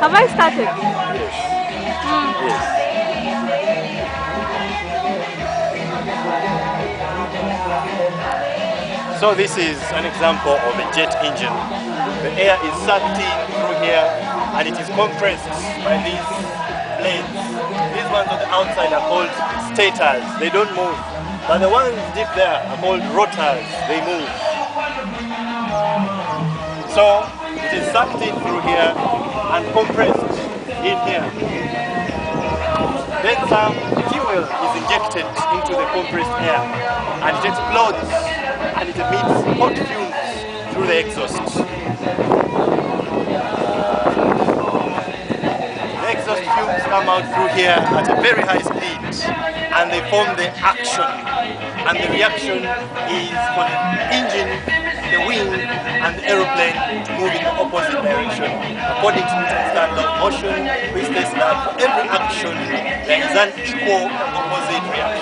Have I started? Yes. Yes. So this is an example of a jet engine. The air is sucked in through here and it is compressed by these blades. These ones on the outside are called stators. They don't move. But the ones deep there are called rotors. They move. So it is sucked in through here and compressed in here. Then some fuel is injected into the compressed air and it explodes and it emits hot fumes through the exhaust. The exhaust fumes come out through here at a very high speed and they form the action, and the reaction is for the engine, the wing and the aeroplane to move in the opposite direction. According to Newton's standard of motion, which states that for every action there is an equal opposite reaction.